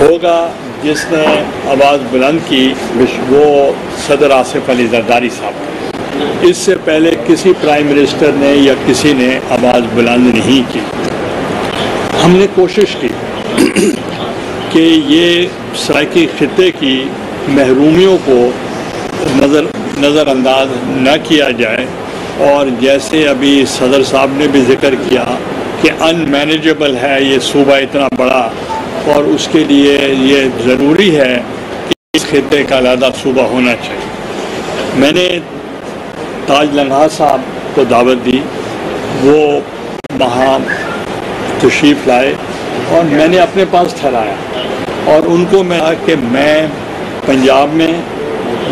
ہوگا جس نے آواز بلند کی وہ صدر آصف علی زرداری صاحب. اس سے پہلے کسی پرائم منسٹر نے یا کسی نے آواز بلند نہیں کی. ہم نے کوشش کی کہ یہ سرائکی خطے کی محرومیوں کو نظر انداز نہ کیا جائے، اور جیسے ابھی صدر صاحب نے بھی ذکر کیا کہ ان مینیجبل ہے یہ صوبہ اتنا بڑا، اور اس کے لیے یہ ضروری ہے کہ اس خطے کا علیحدہ صوبہ ہونا چاہیے. میں نے تاج لنگھا صاحب کو دعوت دی، وہ وہاں تشریف لائے اور میں نے اپنے پاس ٹھہرایا، اور ان کو میں کہا کہ میں پنجاب میں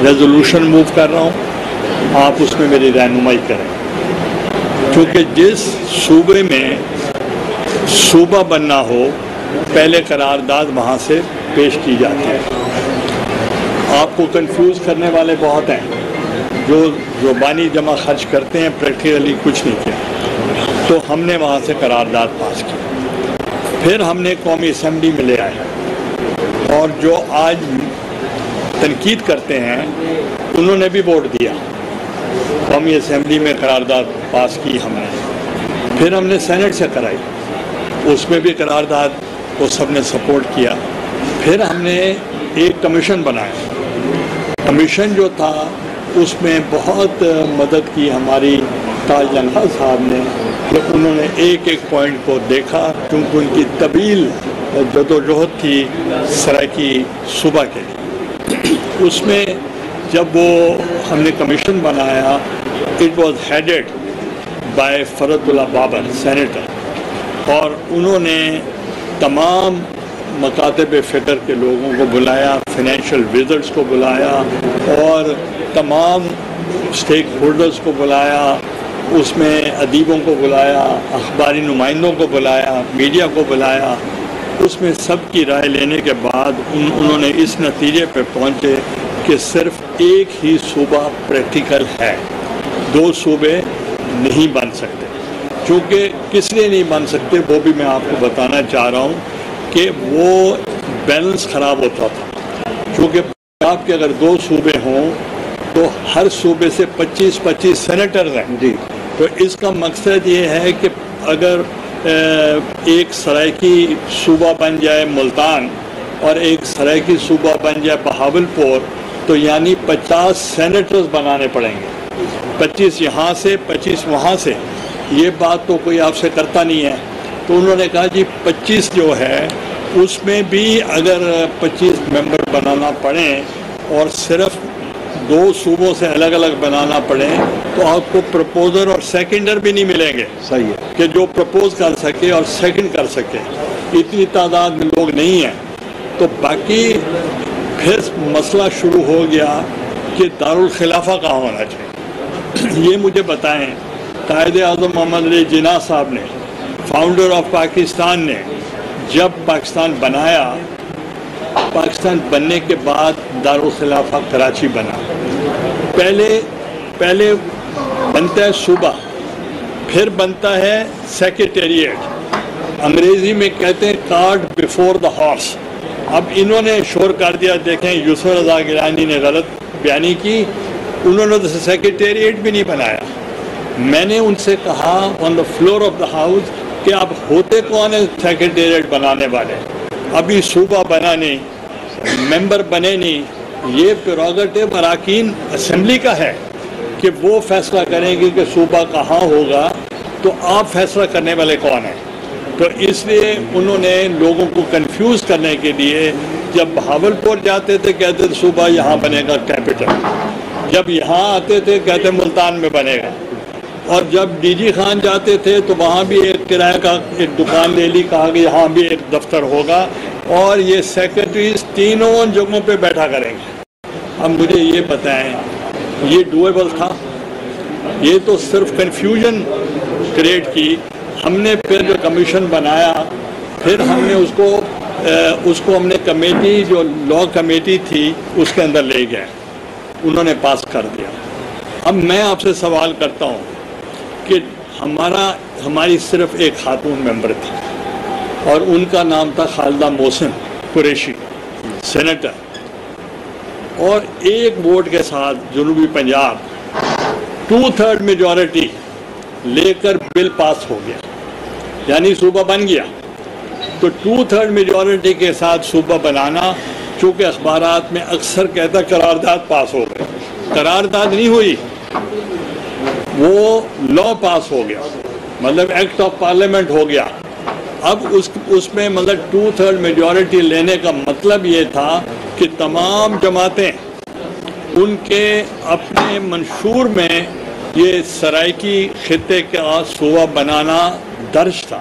ریزولوشن موو کر رہا ہوں، آپ اس میں میری رہنمائی کریں، کیونکہ جس صوبے میں صوبہ بننا ہو پہلے قرارداد وہاں سے پیش کی جاتی ہے. آپ کو کنفیوز کرنے والے بہت ہیں جو زبانی جمع خرچ کرتے ہیں، پریکٹیکلی کچھ نہیں کیا. تو ہم نے وہاں سے قرارداد پاس کی، پھر ہم نے قومی اسمبلی میں لے آئے، اور جو آج تنقید کرتے ہیں انہوں نے بھی ووٹ دیا. قومی اسمبلی میں قرارداد پاس کی ہم نے، پھر ہم نے سینٹ سے کرائی، اس میں بھی قرارداد کو سب نے سپورٹ کیا. پھر ہم نے ایک کمیشن بنایا. کمیشن جو تھا اس میں بہت مدد کی ہماری تاج لنگھا صاحب نے، کہ انہوں نے ایک ایک پوائنٹ کو دیکھا، کیونکہ ان کی طویل جدوجہد تھی سرائکی صوبہ کے لیے. اس میں جب وہ ہم نے کمیشن بنایا، اٹ واز ہیڈڈ بائی فرد اللہ بابر سینیٹر، اور انہوں نے تمام مکاتب فکر کے لوگوں کو بلایا، فائنینشیل وزٹس کو بلایا، اور تمام اسٹیک ہولڈرز کو بلایا، اس میں ادیبوں کو بلایا، اخباری نمائندوں کو بلایا، میڈیا کو بلایا. اس میں سب کی رائے لینے کے بعد انہوں نے اس نتیجے پہ پہنچے کہ صرف ایک ہی صوبہ پریکٹیکل ہے، دو صوبے نہیں بن سکتے. چونکہ کس لیے نہیں بن سکتے وہ بھی میں آپ کو بتانا چاہ رہا ہوں کہ وہ بیلنس خراب ہوتا تھا. کیونکہ پنجاب کے اگر دو صوبے ہوں تو ہر صوبے سے 25 سینیٹرز ہیں جی. تو اس کا مقصد یہ ہے کہ اگر ایک سرائکی صوبہ بن جائے ملتان اور ایک سرائکی صوبہ بن جائے بہاولپور، تو یعنی 50 سینیٹرز بنانے پڑیں گے، 25 یہاں سے 25 وہاں سے. یہ بات تو کوئی آپ سے کرتا نہیں ہے. تو انہوں نے کہا جی 25 جو ہے اس میں بھی اگر 25 ممبر بنانا پڑیں اور صرف دو صوبوں سے الگ الگ بنانا پڑے تو آپ کو پرپوزر اور سیکنڈر بھی نہیں ملیں گے. صحیح ہے کہ جو پرپوز کر سکے اور سیکنڈ کر سکے، اتنی تعداد میں لوگ نہیں ہیں. تو باقی پھر مسئلہ شروع ہو گیا کہ دارالخلافہ کہاں ہونا چاہیے. یہ مجھے بتائیں، قائد اعظم محمد علی جناح صاحب نے، فاؤنڈر آف پاکستان نے، جب پاکستان بنایا، پاکستان بننے کے بعد دارالخلافہ کراچی بنا. پہلے بنتا ہے صوبہ، پھر بنتا ہے سیکریٹریٹ. انگریزی میں کہتے ہیں کارٹ بیفور دا ہارس. اب انہوں نے شور کر دیا، دیکھیں یوسف رضا گیلانی نے غلط بیانی کی، انہوں نے تو سیکریٹریٹ بھی نہیں بنایا. میں نے ان سے کہا on the floor of the house کہ آپ ہوتے کون ہیں سیکریٹریٹ بنانے والے؟ ابھی صوبہ بنا نہیں، ممبر بنے نہیں. یہ پریروگیٹو اراکین اسمبلی کا ہے کہ وہ فیصلہ کریں گے کہ صوبہ کہاں ہوگا. تو آپ فیصلہ کرنے والے کون ہیں؟ تو اس لیے انہوں نے لوگوں کو کنفیوز کرنے کے لیے جب بہاولپور جاتے تھے کہتے تھے صوبہ یہاں بنے گا کیپٹل، جب یہاں آتے تھے کہتے ملتان میں بنے گا، اور جب ڈی جی خان جاتے تھے تو وہاں بھی ایک کرایہ کا ایک دکان لے لی، کہا کہ یہاں بھی ایک دفتر ہوگا اور یہ سیکرٹریز تینوں جگہوں پہ بیٹھا کریں گے. اب مجھے یہ بتائیں یہ ڈویبل تھا؟ یہ تو صرف کنفیوژن کریٹ کی. ہم نے پھر جو کمیشن بنایا، پھر ہم نے اس کو ہم نے کمیٹی جو لا کمیٹی تھی اس کے اندر لے گئے، انہوں نے پاس کر دیا. اب میں آپ سے سوال کرتا ہوں کہ ہماری صرف ایک خاتون ممبر تھی اور ان کا نام تھا خالدہ محسن. قریشی سینیٹر اور ایک ووٹ کے ساتھ جنوبی پنجاب 2/3 میجورٹی لے کر بل پاس ہو گیا، یعنی صوبہ بن گیا۔ تو 2/3 میجورٹی کے ساتھ صوبہ بنانا، چونکہ اخبارات میں اکثر کہتا قرارداد پاس ہو گئی، قرارداد نہیں ہوئی، وہ لا پاس ہو گیا، مطلب ایکٹ آف پارلیمنٹ ہو گیا۔ اب اس میں مطلب 2/3 میجورٹی لینے کا مطلب یہ تھا کہ تمام جماعتیں ان کے اپنے منشور میں یہ سرائکی خطے کا صوبہ بنانا درج تھا۔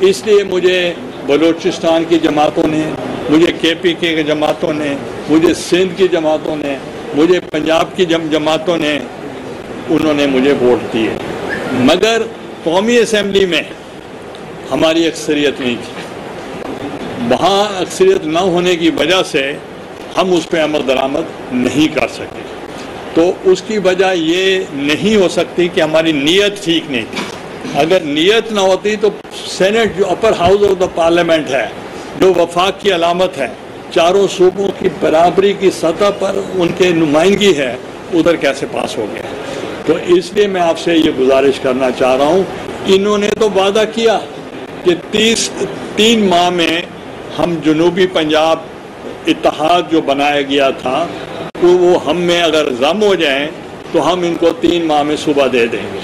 اس لیے مجھے بلوچستان کی جماعتوں نے، مجھے KPK کی جماعتوں نے، مجھے سندھ کی جماعتوں نے، مجھے پنجاب کی جماعتوں نے، انہوں نے مجھے ووٹ دیے، مگر قومی اسمبلی میں ہماری اکثریت نہیں تھی۔ وہاں اکثریت نہ ہونے کی وجہ سے ہم اس پہ عمل درآمد نہیں کر سکے۔ تو اس کی وجہ یہ نہیں ہو سکتی کہ ہماری نیت ٹھیک نہیں تھی۔ اگر نیت نہ ہوتی تو سینٹ جو upper house of the parliament ہے، جو وفاق کی علامت ہے، چاروں صوبوں کی برابری کی سطح پر ان کے نمائندگی ہے، ادھر کیسے پاس ہو گیا؟ تو اس لیے میں آپ سے یہ گزارش کرنا چاہ رہا ہوں، انہوں نے تو وعدہ کیا کہ 3 ماہ میں ہم جنوبی پنجاب اتحاد جو بنایا گیا تھا وہ ہم میں اگر ضم ہو جائیں تو ہم ان کو 3 ماہ میں صوبہ دے دیں گے۔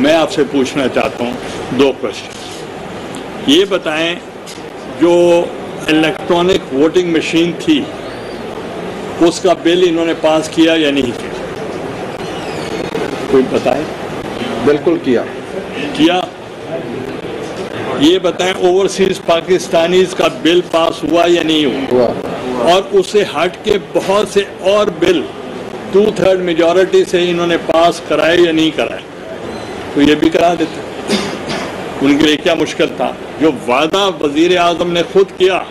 میں آپ سے پوچھنا چاہتا ہوں 2 کوشچن۔ یہ بتائیں، جو الیکٹرانک ووٹنگ مشین تھی اس کا بل انہوں نے پاس کیا یا نہیں کیا؟ کوئی بتائیں۔ بالکل کیا۔ یہ بتائیں اوورسیز پاکستانیز کا بل پاس ہوا یا نہیں ہوا؟ اور اس سے ہٹ کے بہت سے اور بل 2/3 میجورٹی سے انہوں نے پاس کرائے یا نہیں کرائے؟ تو یہ بھی کرا دیتے، ان کے لیے کیا مشکل تھا؟ جو وعدہ وزیر اعظم نے خود کیا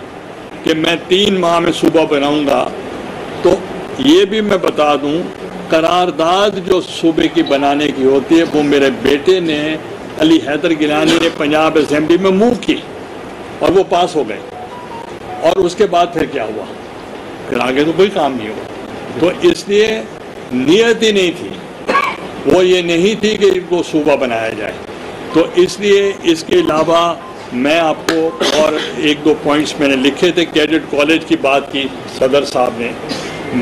کہ میں 3 ماہ میں صوبہ بناؤں گا، تو یہ بھی میں بتا دوں، قرارداد جو صوبے کی بنانے کی ہوتی ہے وہ میرے بیٹے نے، علی حیدر گیلانی نے پنجاب اسمبلی میں موو کی اور وہ پاس ہو گئے، اور اس کے بعد پھر کیا ہوا؟ پھر آگے تو کوئی کام نہیں ہوا۔ تو اس لیے نیت ہی نہیں تھی، وہ یہ نہیں تھی کہ ان کو صوبہ بنایا جائے۔ تو اس لیے اس کے علاوہ میں آپ کو اور 1-2 پوائنٹس میں نے لکھے تھے۔ کیڈٹ کالج کی بات کی صدر صاحب نے،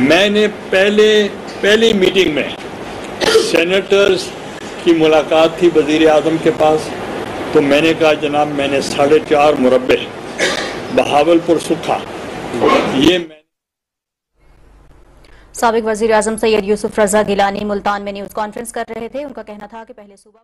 میں نے پہلی میٹنگ میں سینیٹرز کی ملاقات تھی وزیر اعظم کے پاس، تو میں نے کہا جناب میں نے 4.5 مربع بہاولپور سکھا، یہ میں سابق وزیر اعظم سید یوسف رضا گیلانی ملتان میں نیوز کانفرنس کر رہے تھے۔ ان کا کہنا تھا کہ پہلے صوبہ